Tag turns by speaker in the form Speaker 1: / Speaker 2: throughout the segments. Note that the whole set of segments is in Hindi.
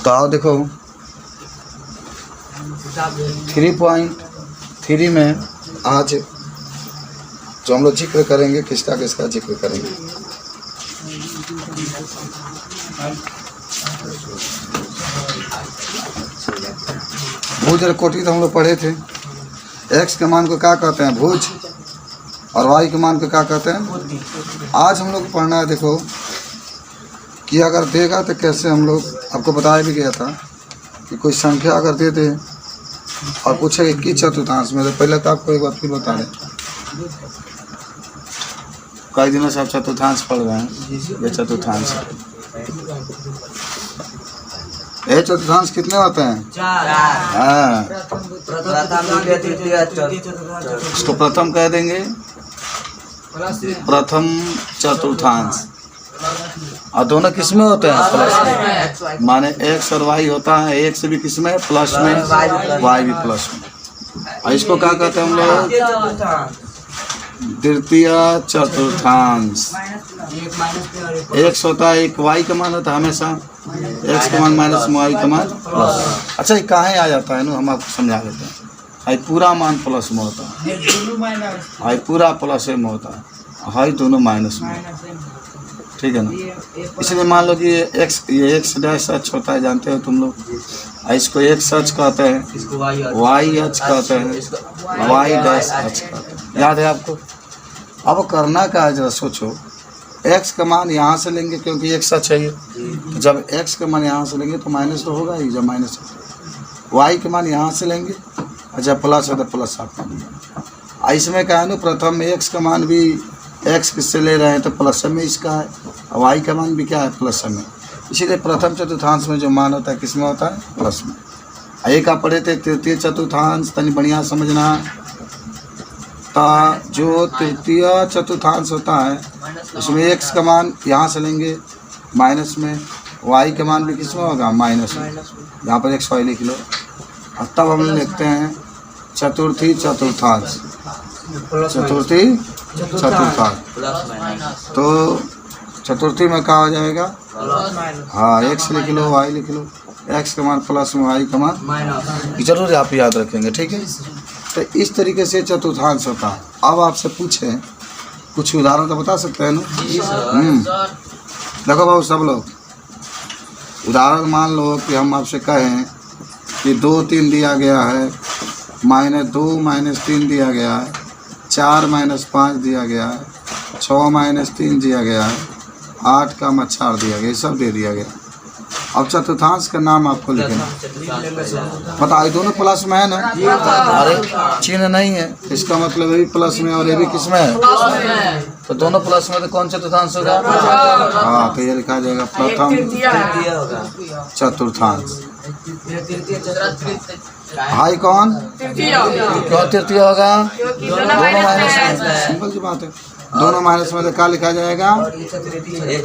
Speaker 1: तो आओ देखो 3.3 में आज जो हम लोग जिक्र करेंगे किसका किसका जिक्र करेंगे। भुज और कोटि तो हम लोग पढ़े थे। एक्स के मान को क्या कहते हैं? भुज। और वाई के मान को क्या कहते हैं? आज हम लोग पढ़ना है देखो कि अगर देगा तो कैसे। हम लोग आपको बताया भी गया था कि कोई संख्या अगर दे दे और पूछे कि किस चतुर्थांश में, तो पहले तो आपको एक बात फिर बता दें, कई दिनों से आप चतुर्थांश पढ़ रहे हैं। ये चतुर्थांश है। ये चतुर्थांश कितने होते हैं? 4। हाँ, इसको प्रथम कह देंगे, प्रथम चतुर्थांश। और दोनों किस में होते हैं? प्लस में। माने एक्स और वाई होता है, एक्स भी किस में? प्लस में, वाई भी प्लस में। और इसको क्या कहते हैं हम लोग? तृतीय चतुर्थांश। एक्स होता है, एक वाई का मान होता है हमेशा, एक्स का मान माइनस वाई का मान प्लस। अच्छा, ये कहाँ आ जाता है ना, हम आपको समझा देते हैं। हाई पूरा मान प्लस में होता है, हाई पूरा प्लस में होता है, हाई दोनों माइनस में, ठीक है ना। इसलिए मान लो कि ये एक्स डैश सच होता है, जानते हो तुम लोग। इसको एक्स सच कहते हैं, वाई एच कहते हैं, वाई डैश एच कहते हैं। याद है आपको? अब करना क्या है जरा सोचो। एक्स का मान यहाँ से लेंगे क्योंकि एक्स सच है ये, तो जब एक्स का मान यहाँ से लेंगे तो माइनस तो होगा ही जब माइनस है। वाई के मान यहाँ से लेंगे और जब प्लस है तो प्लस आपका मिलेगा। इसमें क्या है ना, प्रथम एक्स का मान भी एक्स किससे ले रहे हैं तो प्लस में इसका है, और वाई का मान भी क्या है? प्लस में। इसीलिए प्रथम चतुर्थांश में जो मान होता है किस में होता है? प्लस में। एक आप पढ़े थे तृतीय चतुर्थांश, तनी बढ़िया समझना। जो तृतीय चतुर्थांश होता है उसमें एक्स का मान यहाँ से लेंगे माइनस में, वाई का मान भी किस में होगा? माइनस में। यहाँ पर एक्स वाई लिख लो, और तब हम लिखते हैं चतुर्थी चतुर्थांश। चतुर्थी चतुर्थांश। तो चतुर्थी में क्या हो जाएगा? हाँ, एक्स लिख लो, वाई लिख लो, एक्स का मान प्लस में, वाई का मान जरूर आप याद रखेंगे, ठीक है। तो इस तरीके से चतुर्थांश होता है। अब आपसे पूछें कुछ उदाहरण तो बता सकते हैं ना? देखो बाबू सब लोग, उदाहरण मान लो कि हम आपसे कहें कि 2 3 दिया गया है, -2 -3 दिया गया है, 4 -5 दिया गया है, 6 -3 दिया गया है, 8 का -4 दिया गया, ये सब दे दिया गया। अब चतुर्थांश का नाम आपको लिखना। बताओ, दोनों प्लस में है ना? अरे चिन्ह नहीं है, इसका मतलब ये भी प्लस में और ये भी किस में है? तो दोनों प्लस में, तो कौन चतुर्थांश होगा? हाँ, तो ये लिखा जाएगा प्रथम चतुर्थांश। हाई कौन? क्यों तृतीय होगा? दोनों माइनस में, सिंपल सी बात है। दोनों माइनस में तो क्या लिखा जाएगा?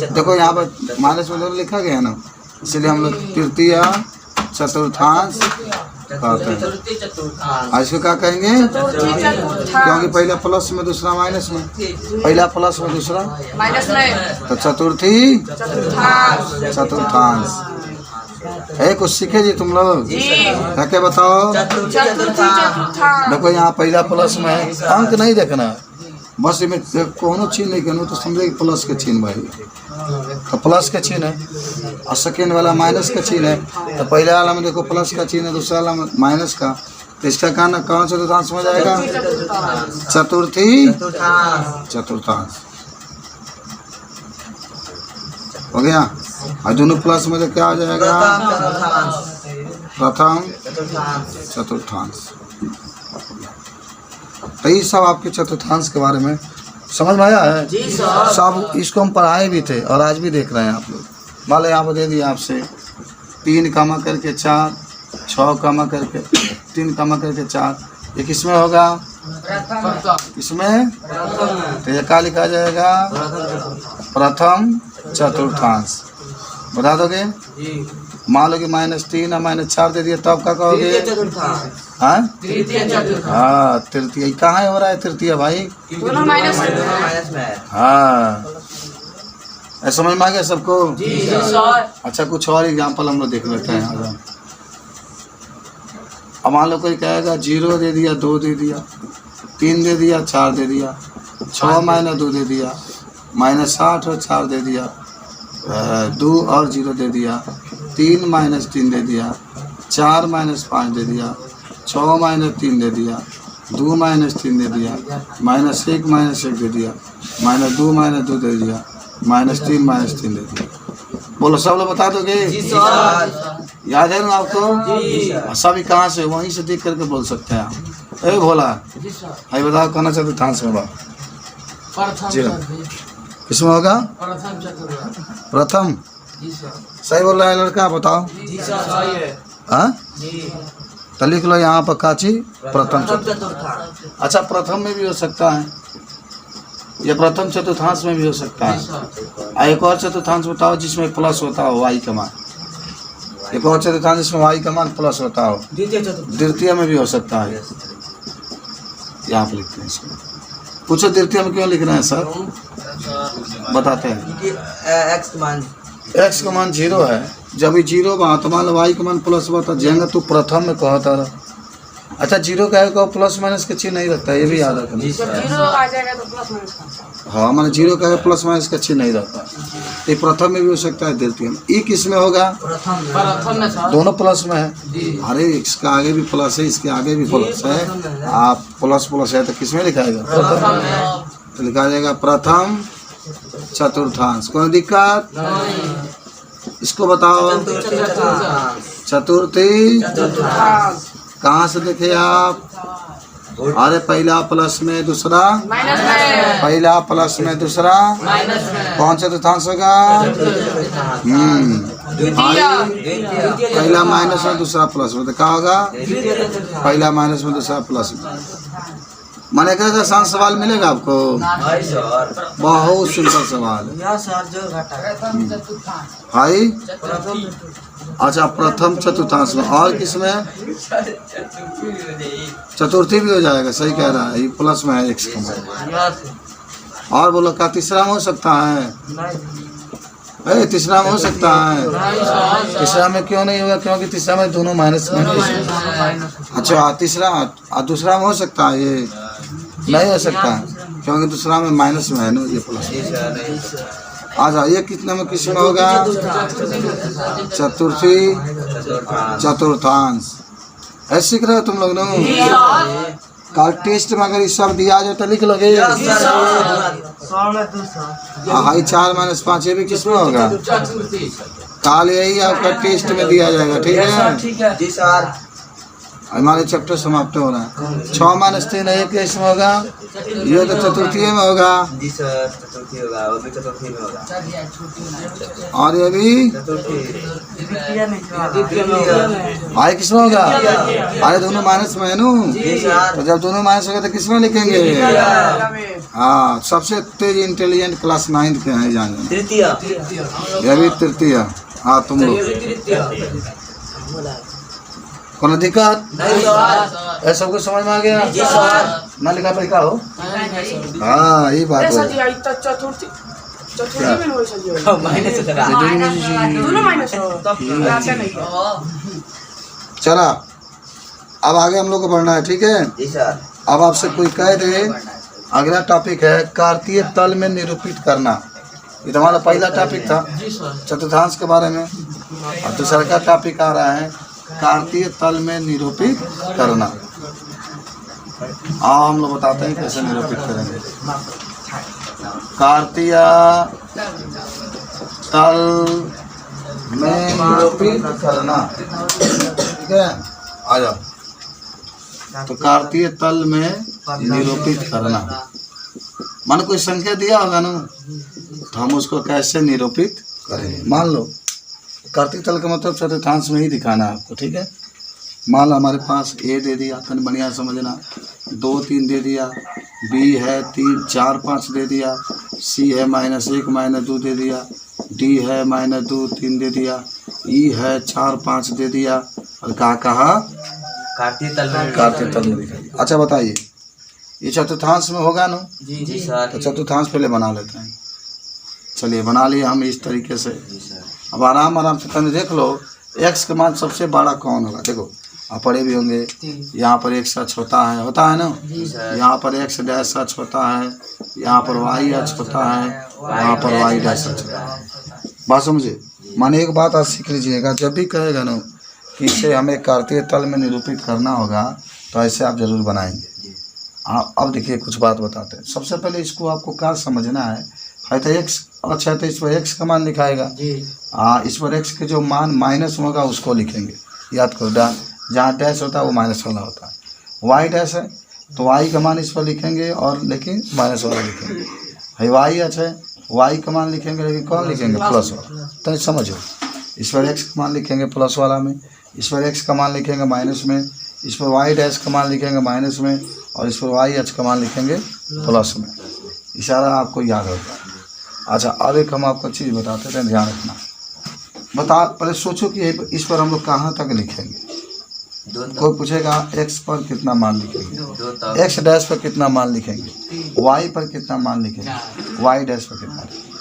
Speaker 1: देखो यहाँ पर माइनस में दोनों लिखा गया ना, इसलिए हम लोग तृतीय चतुर्थांश कहते हैं। इसको क्या कहेंगे? क्योंकि पहला प्लस में दूसरा माइनस में, पहला प्लस में दूसरा माइनस में, तो चतुर्थी चतुर्थांश। कुछ सीखे जी तुम लोग? क्या बताओ? देखो यहाँ पहला प्लस में है, अंक नहीं देखना, बस इमें कोनो चिन्ह नहीं कहना तो समझे प्लस के चिन्ह भाई, तो प्लस का चिन्ह है, और सेकेंड वाला माइनस का चिन्ह है। तो पहले वाला में देखो प्लस का चिन्ह है, दूसरा वाला माइनस का, तो इसका कहना कौन चतुर्थांश में जाएगा? चतुर्थी चतुर्थांश हो गया। और दोनों प्लस में तो क्या हो जाएगा? प्रथम चतुर्थांश। तो ये सब आपके चतुर्थांश के बारे में समझ में आया है? सब इसको हम पढ़ाए भी थे और आज भी देख रहे हैं आप लोग। मान लो यहाँ पर दे दिया आपसे 3 कामा करके 4, 6 कामा करके 3 कामा करके 4, ये किसमें होगा? इसमें। तो ये क्या लिखा जाएगा? प्रथम चतुर्थांश। बता दोगे? मान लो कि -3 और -4 दे दिए, तब क्या कहोगे? हाँ, तृतीय। कहाँ हो रहा है तृतीय भाई? हाँ, ऐसा समझ में आ गया सबको?
Speaker 2: जी सर।
Speaker 1: अच्छा, कुछ और एग्जाम्पल हम लोग देख लेते हैं। अब मान लो कोई कहेगा 0 दे दिया, 2 दे दिया, 3 दे दिया, 4 दे दिया, 6 माइनस 2 दे दिया, -8 और 4 दे दिया, 2 और 0 दे दिया, 3 माइनस 3 दे दिया, 4 माइनस 5 दे दिया, 6 माइनस 3 दे दिया, 2 माइनस 3 दे दिया, -1 माइनस 1 दे दिया, -2 माइनस 2 दे दिया, -3 माइनस 3 दे दिया। बोलो, सब लोग बता दोगे? याद है ना आपको? सभी कहाँ से? वहीं से देख करके बोल सकते हैं आप। ए भोला, भाई बताओ कहना चाहते थांस में बात जी किसमें होगा? प्रथम। सही बोल रहा है लड़का, बताओ। हाँ, तो लिख लो यहाँ पर काची प्रथम चतुर्थांश। अच्छा, प्रथम में भी हो सकता है, या प्रथम चतुर्थांश में भी हो सकता है। एक और चतुर्थांश बताओ जिसमें प्लस होता हो वाई का मान। एक और चतुर्थांश जिसमें वाई का मान प्लस होता हो। द्वितीय में भी हो सकता है। यहाँ पर लिखते हैं इसको। पूछो द्वितीय में क्यों लिख रहे हैं सर? बताते हैं। एक्स का मान 0 है। जब ये 0 बा तो मान लो वाई का मान प्लस बता जाएंगे तो प्रथम में कहता रहा। अच्छा, 0 का प्लस माइनस के चिन्ह नहीं रहता, ये भी याद रखना।
Speaker 2: 0 आ जाएगा तो प्लस माइनस।
Speaker 1: हाँ, मैंने 0 का प्लस माइनस का चिन्ह नहीं रहता। ये प्रथम में भी हो सकता है, द्वितीय में। ई किस में होगा?
Speaker 2: प्रथम में सर।
Speaker 1: दोनों प्लस में है। अरे, इसका आगे भी प्लस है, इसके आगे भी प्लस है। आप प्लस है तो किस में लिखाएगा? तो लिखा जाएगा प्रथम चतुर्थांश। कोई दिक्कत? इसको बताओ। चतुर्थी कहाँ से देखे आप? अरे, पहला प्लस में, दूसरा
Speaker 2: माइनस में।
Speaker 1: पहला प्लस में, दूसरा
Speaker 2: माइनस में।
Speaker 1: कौन चतुर्थांश होगा? पहला माइनस में, दूसरा प्लस में, तो क्या होगा? पहला माइनस में, दूसरा प्लस में। माने का आसान सवाल मिलेगा आपको? बहुत सिंपल सवाल है भाई। अच्छा, प्रथम चतुर्थांश में। और किसमें? चतुर्थी भी हो जाएगा। सही कह रहा है, ये प्लस में है, एक्स का। और बोलो, क्या तीसरा में हो सकता है? तीसरा में हो सकता है। तीसरा में क्यों नहीं होगा? क्योंकि तीसरा में दोनों माइनस में। अच्छा, तीसरा दूसरा में हो सकता है? ये नहीं हो सकता क्योंकि दूसरा में माइनस में है ना, ये प्लस। आ जाओ, ये कितने में किस में होगा? चतुर्थी चतुर्थांश। ऐसे सीख रहे हो तुम लोग ना? कल टेस्ट में अगर ये सब दिया जाए तो लिख लोगे? हाई 4 माइनस 5 ये भी किस में होगा? कल यही आपका टेस्ट में दिया जाएगा। ठीक है जी सर। हमारे चैप्टर समाप्त हो रहा है। 6 माइनस 3 एक इसमें होगा? ये तो चतुर्थी में होगा जी सर। चतुर्थी होगा, वो भी चतुर्थी में होगा। और ये भी भाई किस में होगा? अरे, दोनों माइनस में है ना, तो जब दोनों माइनस होगा तो किस में लिखेंगे? हाँ, सबसे तेज इंटेलिजेंट क्लास 9 के हैं, जाने तृतीय। ये भी तृतीय। हाँ, तुम लोग कौन दिक्कत? ऐसा कुछ समझ में आ गया? ना लिखा पढ़ा हो? हाँ, ये बात है। चला, अब आगे हम लोग को बढ़ना है। ठीक है, अब आपसे कोई कह दे, अगला टॉपिक है कार्तीय तल में निरूपित करना। ये तो हमारा पहला टॉपिक था चतुर्थांश के बारे में, और दूसरा का टॉपिक आ रहा है कार्तीय तल में निरूपित करना। हम लोग बताते हैं कैसे निरूपित करेंगे। कार्तीय तल में निरूपित करना। ठीक है, आ जाओ। तो कार्तीय तल में निरूपित करना मान कोई संख्या दिया होगा ना, तो हम उसको कैसे निरूपित करेंगे। मान लो कार्तीय तल का मतलब चतुर्थांश में ही दिखाना है आपको। ठीक है, मान लो हमारे पास ए दे दिया, तन बढ़िया समझना, 2 3 दे दिया, बी है 3 4 5 दे दिया, सी है -1 -2 दे दिया, डी है -2 3 दे दिया, ई है 4 5 दे दिया, और कहा कार्तीय तल में दिखाइए। अच्छा बताइए, ये चतुर्थांश में होगा ना? जी सर। तो चतुर्थांश पहले बना लेते हैं। चलिए बना लिए हम इस तरीके से। अब आराम आराम से तने देख लो एक्स का मान सबसे बड़ा कौन होगा। देखो आप पढ़े भी होंगे, यहाँ पर एक सच होता है ना, यहाँ पर एक्स डैश सच होता है, यहाँ पर वाई अच होता है, यहाँ पर वाई डैश सच होता है। बात समझे। माने एक बात आप सीख लीजिएगा, जब भी कहेगा ना कि इसे हमें कार्तीय तल में निरूपित करना होगा तो ऐसे आप जरूर बनाएंगे। अब देखिए कुछ बात बताते हैं। सबसे पहले इसको आपको क्या समझना है तो एक्स अच्छा है तो इस पर एक्स का मान लिखाएगा। इस पर एक्स के जो मान माइनस होगा उसको लिखेंगे, याद करो। जहाँ डैश होता है वो माइनस वाला होता है। वाई डैश है तो वाई का मान इस पर लिखेंगे और लेकिन माइनस वाला लिखेंगे। है वाई अच्छा है, वाई का मान लिखेंगे लेकिन कौन लिखेंगे, प्लस वाला। तो समझो, इस पर एक्स का मान लिखेंगे प्लस वाला में, इस पर एक्स का मान लिखेंगे माइनस में, इस पर वाई डैश का मान लिखेंगे माइनस में, और इस पर वाई एच का मान लिखेंगे प्लस में। इशारा आपको याद होगा। अच्छा अब एक हम आपको चीज़ बताते हैं, ध्यान रखना। पहले सोचो कि इस पर हम लोग कहाँ तक लिखेंगे। कोई पूछेगा एक्स पर कितना मान लिखेंगे, एक्स डैश पर कितना मान लिखेंगे, वाई पर कितना मान लिखेंगे, वाई डैश पर कितना लिखेंगे।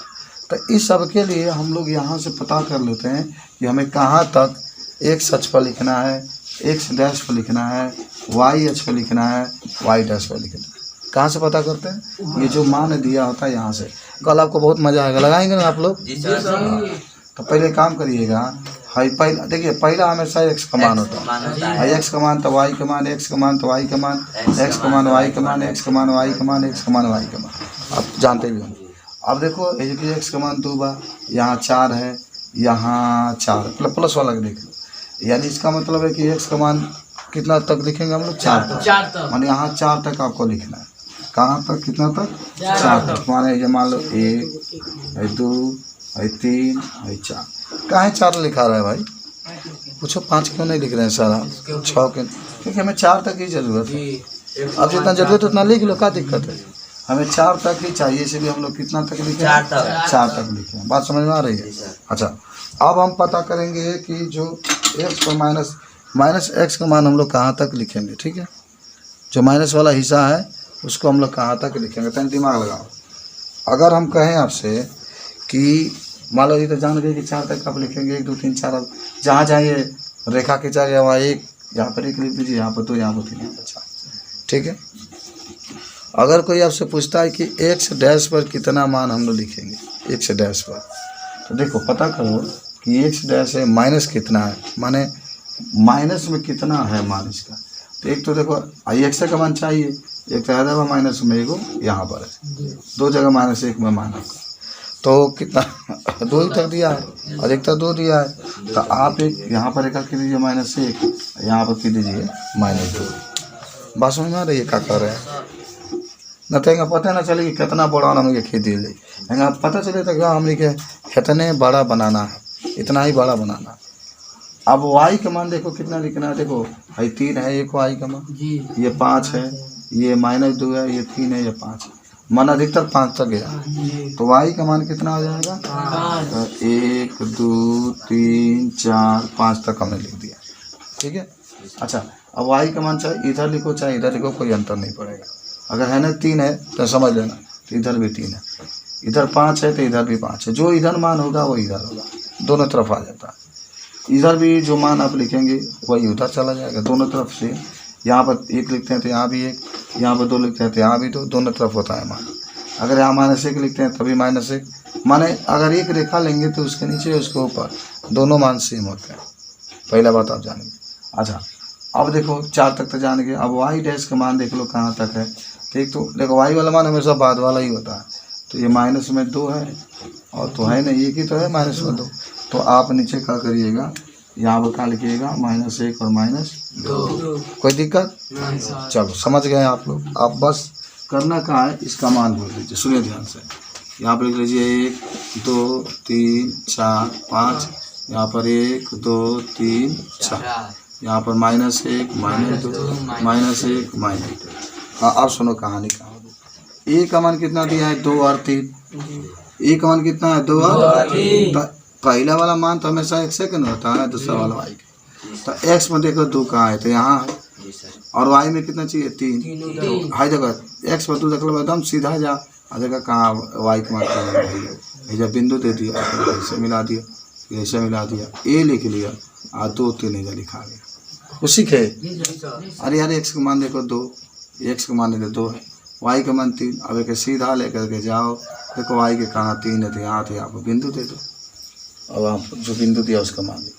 Speaker 1: तो इस सब के लिए हम लोग यहाँ से पता कर लेते हैं कि हमें कहाँ तक एक्स अक्ष पर लिखना है, एक्स डैश पर लिखना है, वाई अक्ष पर लिखना है, वाई डैश पर लिखना है। कहाँ से पता करते हैं, ये जो मान दिया होता है यहाँ से। कल आपको बहुत मज़ा आएगा, लगाएंगे ना आप लोग। तो पहले काम करिएगा, हाई पहला देखिए, पहला हमेशा एक्स का मान होता है। एक्स का मान तो वाई का मान, एक्स का मान तो वाई का मान, एक्स का मान वाई का मान, एक्स का मान वाई का मान, एक्स का मान वाई का मान। आप जानते भी होंगे। अब देखो एक्स का मान 2 बार, यहाँ 4 है, यहाँ 4 प्लस वाला देख लो। यानी इसका मतलब है कि एक्स का मान कितना तक लिखेंगे हम लोग, 4 तक। मान यहाँ 4 तक आपको लिखना है। कहाँ तक, कितना तक, 4 तक। माने ये मान लो 1 2 3 4। कहाँ 4 लिखा रहा है भाई, पूछो 5 क्यों नहीं लिख रहे हैं सारा, 6 क्यों, क्योंकि हमें 4 तक ही ज़रूरत है। अब जितना ज़रूरत है उतना लिख लो, क्या दिक्कत है। हमें 4 तक ही चाहिए, इसलिए हम लोग कितना तक लिखें, 4 तक लिखें। बात समझ में आ रही है। अच्छा अब हम पता करेंगे कि जो एक्स पर माइनस एक्स का मान हम लोग कहाँ तक लिखेंगे। ठीक है, जो माइनस वाला हिस्सा है उसको हम लोग कहाँ तक लिखेंगे, तो दिमाग लगाओ। अगर हम कहें आपसे कि मान लो ये तो जान गए कि 4 तक आप लिखेंगे, 1 2 3 4। अब जहाँ जाइए रेखा खिंचाइए, वहाँ 1, यहाँ पर 1 लिख दीजिए, यहाँ पर 2, यहाँ पर 3, यहाँ पर 4। ठीक है। अगर कोई आपसे पूछता है कि एक्स डैश पर कितना मान हम लोग लिखेंगे, एक्स डैश पर, तो देखो पता करो कि एक्स डैश है माइनस कितना है, माने माइनस में कितना है मान इसका। तो एक तो देखो आई एक्स का मान चाहिए, एक तो है माइनस में, एगो यहाँ पर है, 2 जगह -1 में मान आपका। तो कितना 2 ही तक दिया है और एक तक 2 दिया है। तो आप एक यहाँ पर एक कर दीजिए -1, यहाँ पर कर दीजिए -2। बात समझ में आ रही है क्या कर रहे हैं न, तो पता ना चले कि कितना बड़ा हमें खेती ले, पता चले तो क्या हमने के कितने बड़ा बनाना है, इतना ही बड़ा बनाना। अब वाई का मान देखो कितना लिखना है। देखो भाई 3 है, एक वाई का मान, ये 5 है, ये -2 है, ये 3 है, ये 5 है। मान अधिकतर 5 तक गया, तो वाई का मान कितना हो जाएगा, 1 2 3 4 5 तक हमने लिख दिया। ठीक है। अच्छा अब वाई का मान चाहे इधर लिखो चाहे इधर लिखो, कोई अंतर नहीं पड़ेगा। अगर है ना 3 है तो समझ लेना तो इधर भी 3 है, इधर 5 है तो इधर भी 5 है। जो इधर मान होगा वो इधर होगा, दोनों तरफ आ जाता है। इधर भी जो मान आप लिखेंगे वही उधर चला जाएगा, दोनों तरफ से। यहाँ पर 1 लिखते हैं तो यहाँ भी 1, यहाँ पर 2 लिखते हैं तो यहाँ भी 2, दोनों तरफ होता है मान। अगर यहाँ -1 लिखते हैं तभी -1, माने अगर एक रेखा लेंगे तो उसके नीचे उसके ऊपर दोनों मान सेम होते हैं। पहला बात आप जानेंगे। अच्छा अब देखो 4 तक तो जान गए। अब वाई डैश का मान देख लो कहाँ तक है। ठीक, तो देखो वाई वाला मान हमेशा बाद वाला ही होता है। तो ये -2 है और तो है नहीं, 1 ही तो है -2। तो आप नीचे क्या करिएगा, यहाँ पर क्या लिखिएगा -1 और -2। कोई दिक्कत, चलो समझ गए आप लोग। आप बस करना कहाँ है, इसका मान भूल लीजिए। सुनिए ध्यान से, यहाँ पर लिख लीजिए 1 2 3 4 5, यहाँ पर 1 2 3 4, यहाँ पर -1 -2 -1 हाँ अब सुनो कहानी कहाँ। ए का मान कितना दिया है, 2 और 3। ए का मान कितना है, 2 और 3। पहला वाला मान तो हमेशा x सेकंड होता है, दूसरा वाला y। तो x में देखो 2 कहाँ है, तो यहाँ है। और y में कितना चाहिए, 3। हाई जगह x पर 2 देख लो, एकदम सीधा जा आ जगह कहाँ वाई का मान क्या है, जब बिंदु दे दिया ऐसे मिला दिया, ऐसे मिला दिया, ए लिख लिया, 2 3 ऐसा लिखा गया। कुछ सीखे? अरे यार एक्स का मान देखो 2, एक्स का मान देखो 2 है, वाई का मान 3। अब एक सीधा लेकर के जाओ, देखो वाई के कहाँ 3 है तो यहाँ थे, आपको बिंदु दे दो। अब आप जो बिंदु दिया उसका मान दे।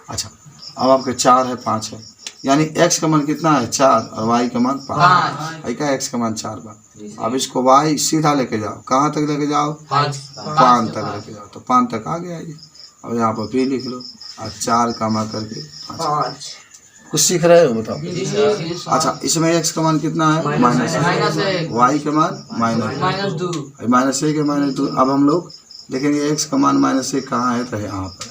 Speaker 1: अच्छा अब आपके 4 है 5 है, यानी एक्स का मान कितना है 4 और वाई का मान 5। का एक्स का मान 4 बार। अब इसको वाई सीधा लेके जाओ, कहाँ तक लेके जाओ 5 तक लेके जाओ, तो 5 तक आ गया ये। अब यहाँ पर बी लिख लो और 4 कमा करके 5। कुछ सीख रहे हो बताओ? अच्छा इसमें एक्स का मान कितना है -1, वाई का मान -2, -1 -2। अब हम लोग देखेंगे एक्स का मान -1 कहाँ है, तो यहाँ पर।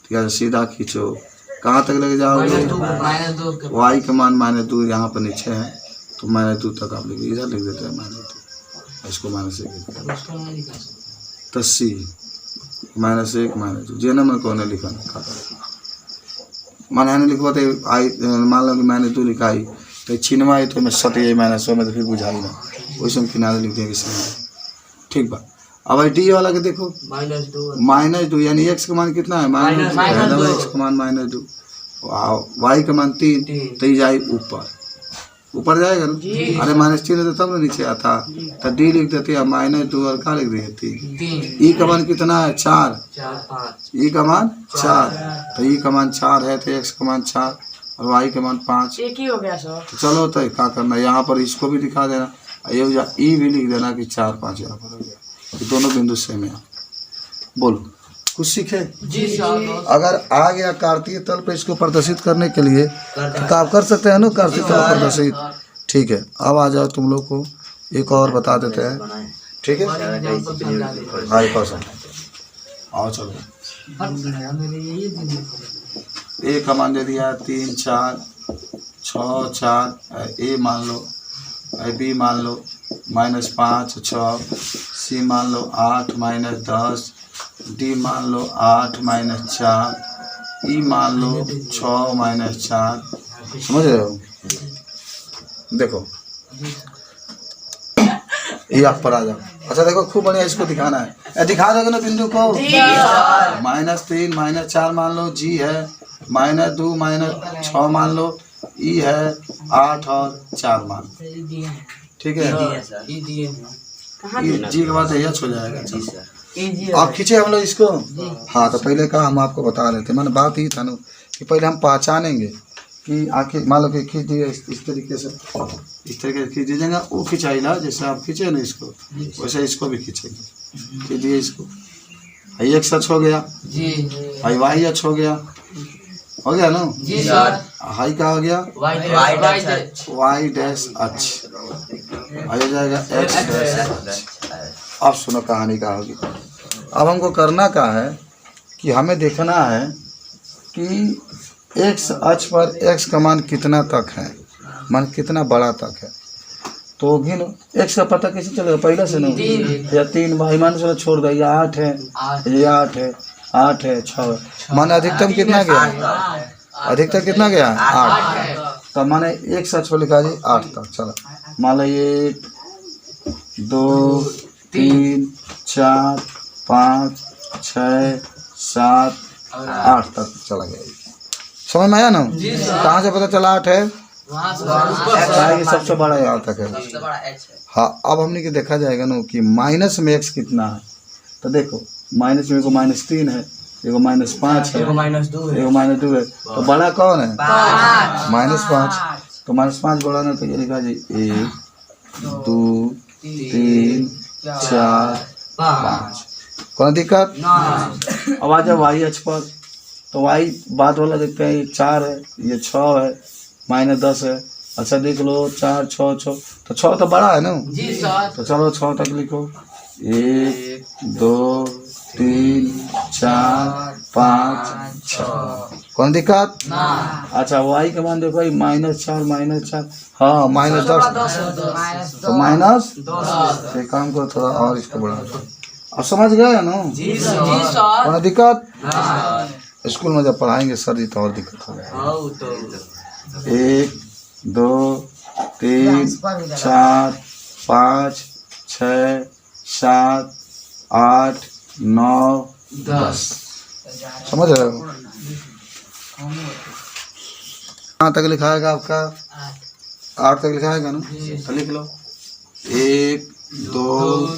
Speaker 1: ठीक है सीधा खींचो, कहाँ तक लेके जाओगे, वाई का मान -2 यहाँ पर नीचे है, तो -2 तक आप लिखिए, इधर लिख देते हैं -2, इसको -1 तो सी -1 -2 जे नंबर कौन है लिखा माने नहीं लिखवा तो आई मान लो कि -2 लिखाई तो छिनवा है, तो मैं सत ये -1 में तो फिर बुझाई ना, वैसे हम किनारे लिख देंगे इसमें। ठीक बा। अब डी वाला के देखो -2 यानी एक्स का मान कितना है -2, एक्स का मान -2, वाई का मान 3, तो ये जाए ऊपर जाएगा ना। अरे -3 है तो तब ना नीचे आता, तो डी लिख देते हैं -2 और क्या लिख देंगे 3। ई का मान कितना है 4, ई का मान 4, तो ई का मान 4 है, तो एक्स का मान 4 और वाई का मान 5।
Speaker 2: एक ही हो गया सर।
Speaker 1: तो चलो तो क्या करना, यहाँ पर इसको भी दिखा देना, ये ई भी लिख देना कि 4 5 यहाँ पर हो गया, तो दोनों बिंदु सेम है। बोलो कुछ सीखे?
Speaker 2: जी सर।
Speaker 1: अगर आ गया कार्तीय तल पे इसको प्रदर्शित करने के लिए तो आप कर सकते हैं ना कार्तीय तल प्रदर्शित। ठीक है अब आ जाओ, तुम लोग को एक और बता देते हैं। ठीक है हाँ एक और आओ चलो। ए का मान दे दिया 3 4 6 4, ए मान लो, बी मान लो -5 6, सी मान लो 8 -10, डी मान लो 8 -4, ई मान लो 6 -4। समझ रहे हो? देखो ये आप पर आ जाओ। अच्छा देखो खूब बढ़िया इसको दिखाना है, दिखा दोगे ना बिंदु को। -3 -4 मान लो, जी है -2 -6 मान लो, ई है 8 और 4 मान। ठीक है जी के बाद यह हो जाएगा। आप खींचे हम लोग इसको। हाँ तो पहले का हम आपको बता रहे थे, मैंने बात ही था ना कि पहले हम पहचानेंगे कि आखिर मान लो कि खींच दिए इस तरीके से खींच दीजिएगा, वो खिंचाइला जैसे आप खींचे ना इसको, वैसे इसको भी खींचेंगे। खींच दिए इसको, एक सच हो गया जी, हाई वाई अच हो गया ना जी सर। हाई का हो गया वाई डैश अच, आ जाएगा एक्स डैश। अब सुनो कहानी का होगी। अब हमको करना क्या है कि हमें देखना है कि एक्स अक्ष पर एक्स का मान कितना तक है, मान कितना बड़ा तक है। तो गिन एक्स का पता कैसे चलेगा पहले से नहीं, या 3 भाई मान से छोड़ दो, या 8 है, ये 8 है, 8 है 6 है, मान अधिकतम कितना गया, अधिकतम कितना गया 8। तो माने एक सच पर लिखा जी 8 तक। चलो मान लो 1 2 3 4 5 6 7 8 तक चला गया। समझ में आया ना? कहाँ से पता चला 8 है? ये सबसे बड़ा यहाँ तक है। हाँ अब हमने के देखा जाएगा ना कि माइनस में एक्स कितना है। तो देखो माइनस में -3 है, एगो -5 है, एगो -2 है, तो बड़ा कौन है -5। तो -5 बड़ा ना, तो ये लिखा जी 1 2 3 4 5। कौन दिक्कत? अब आ जाओ वाई अक्ष पर, तो वाई बाद वाला देखते हैं, ये 4 है, ये 6 है, -10 है। अच्छा देख लो 4 6 6, तो 6 तो बड़ा है ना जी सर। तो चलो 6 तक लिखो, 1 2 3 4 5 6। कौन दिक्कत? अच्छा वाई का मान देखो -4 हाँ -10, तो -10 एक काम करो थोड़ा और इसको बढ़ा दो। अब समझ गए ना जी सर। कौन दिक्कत? स्कूल में जब पढ़ाएंगे सर जी तो और दिक्कत होगा। 1 2 3 4 5 6 7 8 9 10। समझ रहे हो? कहाँ तक लिखाएगा आपका? 8 तक लिखाएगा ना, तो लिख लो 1 2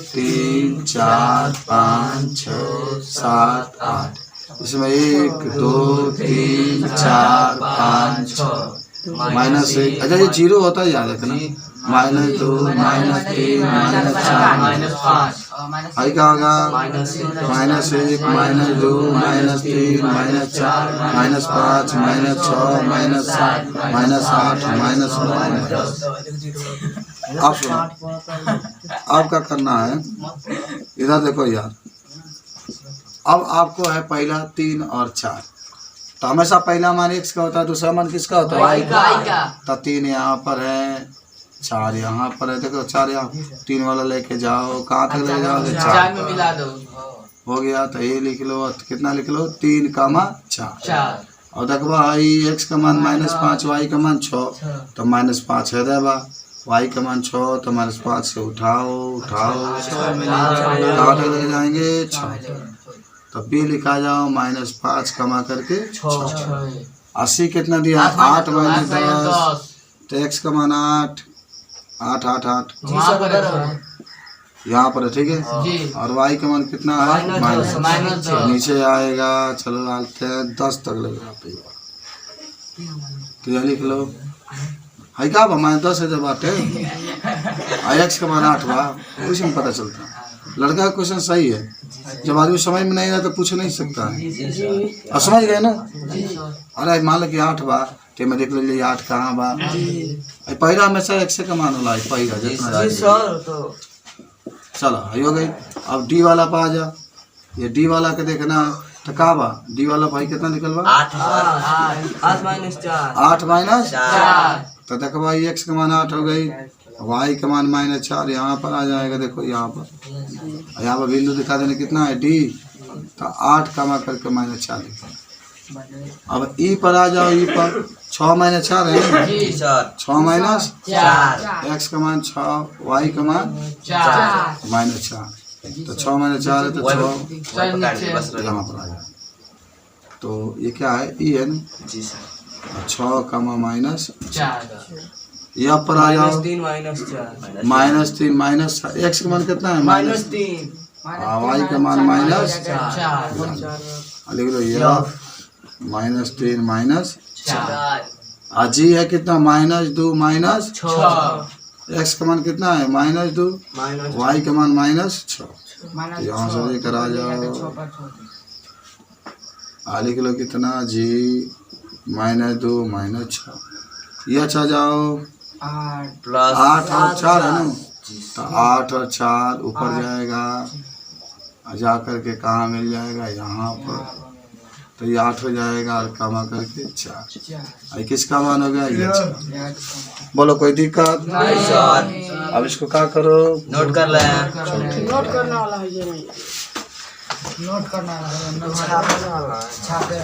Speaker 1: 3 4 5 6 7 8। इसमें 1 2 3 4 5 6 -1। अच्छा ये जीरो होता है याद रखना। -2 -3 -4
Speaker 2: -5
Speaker 1: आई क्या होगा? -1 -2 -3 -4 -5 -6 -7 -8 -9 10। अब सुनो, अब क्या करना है, इधर देखो यार। अब आपको है पहला 3 और 4, तो हमेशा पहला मान x का होता है, दूसरा मान किसका होता है? y का। तो 3 यहाँ पर है, 4 यहाँ पर है। देखो 4 यहाँ, 3 वाला लेके जाओ, कहाँ तक ले जाओगे?
Speaker 2: 4 में मिला दो।
Speaker 1: हो गया, तो ये लिख लो, कितना लिख लो? 3, 4। और देखो भाई x का मान -5, y का मान 6, तो -5 है देवा, y का मान 6, तो -5 से उठाओ कहाँ तक ले जाएंगे? 6। तो b लिखा जाओ -5 कमा करके 6। 80 कितना दिया? 8 - 10, तो x का मान 8 8 8 8 यहाँ पर है, ठीक है। और y का मान कितना है? -10। नीचे आएगा, चलो डालते हैं 10 तक लगेगा, तो यह लिख लो है क्या? -10 है जब बाटे, x का मान 8 बा, उसी में पता चलता है। लड़का का क्वेश्चन सही है, जब आदमी समझ में नहीं रहा तो पूछ नहीं सकता है। और समझ गए ना? अरे मान लो कि 8 बा, तो मैं देख लीजिए 8 कहाँ बा। पहला हमेशा x का मान होला, पहला जितना। चलो हो गई। अब डी वाला पे आ जा, ये डी वाला के देखना तो का बा? डी वाला भाई कितना निकल बा? 8 -4। तो देखो भाई x का मान 8 हो गई, y का मान -4 यहाँ पर आ जाएगा। देखो यहाँ पर बिंदु दिखा देने कितना है? डी। तो 8 कमा करके -4 लिखा। अब ई पर आ जाओ, ई पर 6 -4 है, 6 - x का मान 6, y का मान -4, तो 6 -4 है, तो 6 यहाँ पर आ जाए। तो ये क्या है? ई है ना? 6 कमा -4। यहाँ पर आ जाओ, -3 -x का मान कितना है? -3, y का मान -4। लिख लो ये -3 -4। जी है कितना? -2 -6। x का मान कितना है? -2, y का मान -6। यहाँ से लेकर आ जाओ, लिख लो कितना? जी -2 -6। ये अच्छा जाओ, 8 और 4 है ना, तो 8 और 4 ऊपर जाएगा, जा करके कहाँ मिल जाएगा? यहाँ पर। तो ये 8 हो जाएगा और कमा करके 4। किसका मान हो गया? ये 4। बोलो कोई दिक्कत? अब इसको क्या करो?
Speaker 3: नोट कर ले।
Speaker 2: नोट करने वाला है ये नहीं, नोट करने वाला छापे।